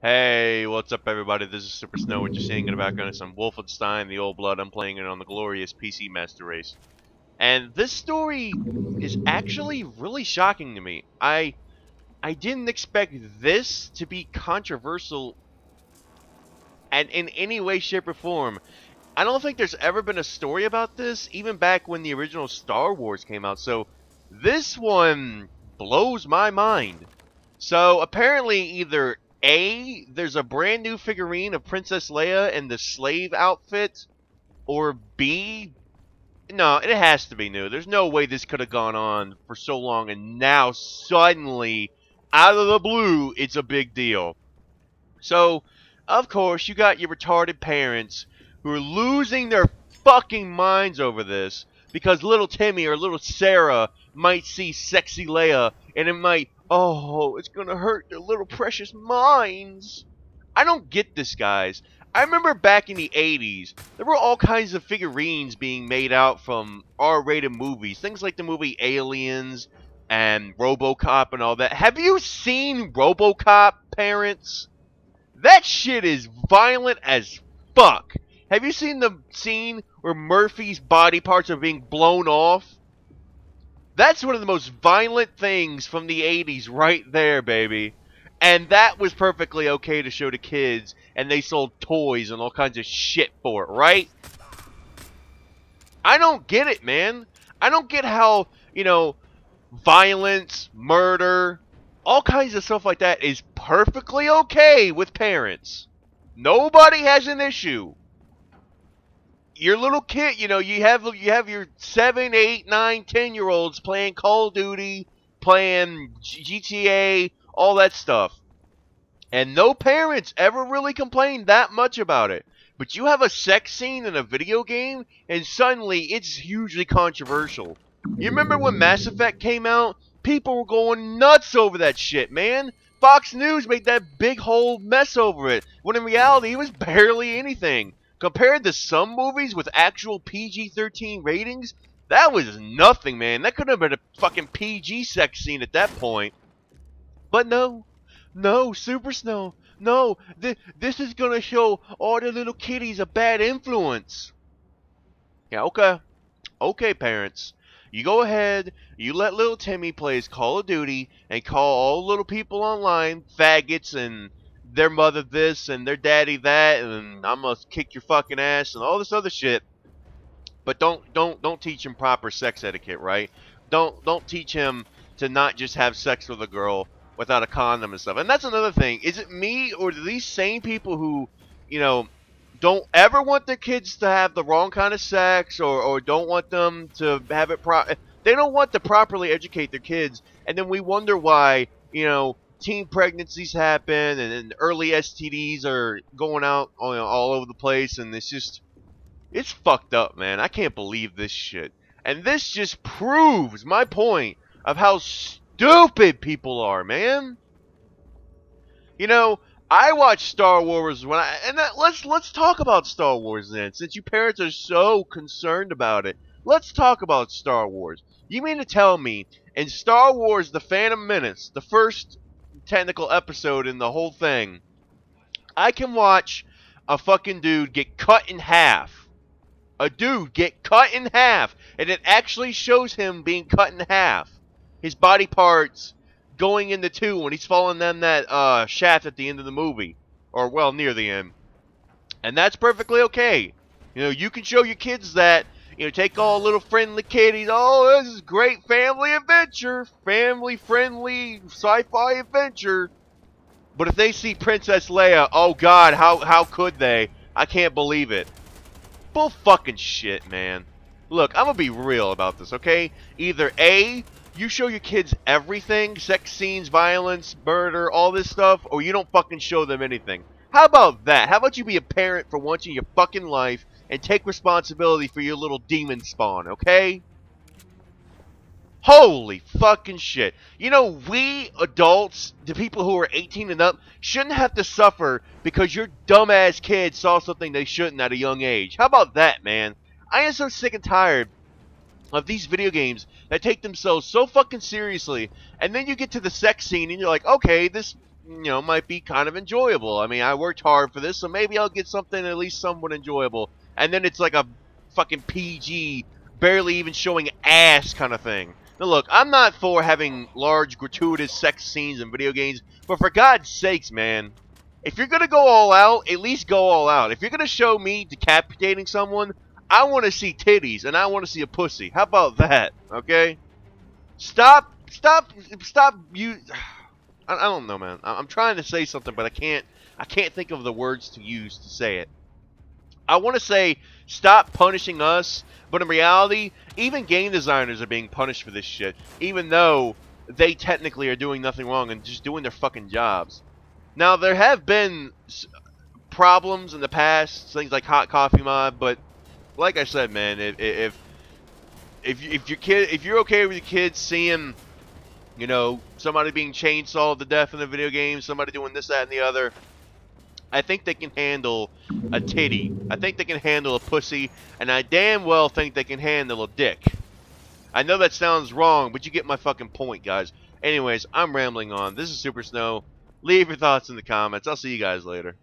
Hey, what's up everybody? This is Super Snow. What you're seeing in the background is some Wolfenstein, the Old Blood. I'm playing it on the glorious PC Master Race. And this story is actually really shocking to me. I didn't expect this to be controversial and in any way, shape, or form. I don't think there's ever been a story about this, even back when the original Star Wars came out. So this one blows my mind. So apparently either A, there's a brand new figurine of Princess Leia in the slave outfit, or B, no, it has to be new. There's no way this could have gone on for so long and now suddenly, out of the blue, it's a big deal. So, of course, you got your retarded parents who are losing their fucking minds over this because little Timmy or little Sarah might see sexy Leia and it might, oh, it's gonna hurt their little precious minds. I don't get this, guys. I remember back in the 80s, there were all kinds of figurines being made out from R-rated movies. Things like the movie Aliens and RoboCop and all that. Have you seen RoboCop, parents? That shit is violent as fuck. Have you seen the scene where Murphy's body parts are being blown off? That's one of the most violent things from the 80s right there, baby. And that was perfectly okay to show to kids, and they sold toys and all kinds of shit for it, right? I don't get it, man. I don't get how, violence, murder, all kinds of stuff like that is perfectly okay with parents. Nobody has an issue. Your little kid, you have your 7, 8, 9, 10-year-olds playing Call of Duty, playing GTA, all that stuff. And no parents ever really complained that much about it. But you have a sex scene in a video game, and suddenly it's hugely controversial. You remember when Mass Effect came out? People were going nuts over that shit, man. Fox News made that big whole mess over it, when in reality it was barely anything. Compared to some movies with actual PG-13 ratings, that was nothing, man. That could have been a fucking PG sex scene at that point. But no, Super Snow, no, this is gonna show all the little kiddies a bad influence. Yeah, okay, parents. You go ahead, you let little Timmy play his Call of Duty and call all little people online faggots and their mother this and their daddy that and I'm gonna kick your fucking ass and all this other shit. But don't teach him proper sex etiquette, right? Don't teach him to not just have sex with a girl without a condom and stuff. And that's another thing. Is it me or do these same people who, don't ever want their kids to have the wrong kind of sex or don't want them to have it they don't want to properly educate their kids, and then we wonder why, teen pregnancies happen and early STDs are going out all over the place, and it's fucked up, man. I can't believe this shit. And this just proves my point of how stupid people are, man. I watched Star Wars let's talk about Star Wars then, since you parents are so concerned about it. Let's talk about Star Wars. You mean to tell me in Star Wars The Phantom Menace, the first technical episode in the whole thing, I can watch a fucking dude get cut in half. A dude get cut in half, and it actually shows him being cut in half. His body parts going into two when he's falling down that shaft at the end of the movie. Or, well, near the end. And that's perfectly okay. You can show your kids that. Take all little friendly kiddies. Oh, this is great family adventure. Family-friendly sci-fi adventure. But if they see Princess Leia, oh god, how could they? I can't believe it. Bull fucking shit, man. Look, I'm gonna be real about this, okay? Either A, you show your kids everything, sex scenes, violence, murder, all this stuff, or you don't fucking show them anything. How about that? How about you be a parent for once in your fucking life and take responsibility for your little demon spawn, okay? Holy fucking shit. We adults, the people who are 18 and up, shouldn't have to suffer because your dumbass kids saw something they shouldn't at a young age. How about that, man? I am so sick and tired of these video games that take themselves so fucking seriously, and then you get to the sex scene and you're like, okay, this might be kind of enjoyable. I mean, I worked hard for this, so maybe I'll get something at least somewhat enjoyable. And then it's like a fucking PG, barely even showing ass kind of thing. Now look, I'm not for having large, gratuitous sex scenes in video games, but for God's sakes, man, if you're gonna go all out, at least go all out. If you're gonna show me decapitating someone, I want to see titties, and I want to see a pussy. How about that, okay? Stop, you... I don't know, man. I'm trying to say something, but I can't think of the words to use to say it. I want to say, stop punishing us, but in reality, even game designers are being punished for this shit, even though they technically are doing nothing wrong and just doing their fucking jobs. Now, there have been problems in the past, things like Hot Coffee Mod, but like I said, man, if you're okay with your kids seeing, somebody being chainsawed to death in a video game, somebody doing this, that, and the other, I think they can handle a titty. I think they can handle a pussy, and I damn well think they can handle a dick. I know that sounds wrong, but you get my fucking point, guys. Anyways, I'm rambling on. This is Super Snow. Leave your thoughts in the comments. I'll see you guys later.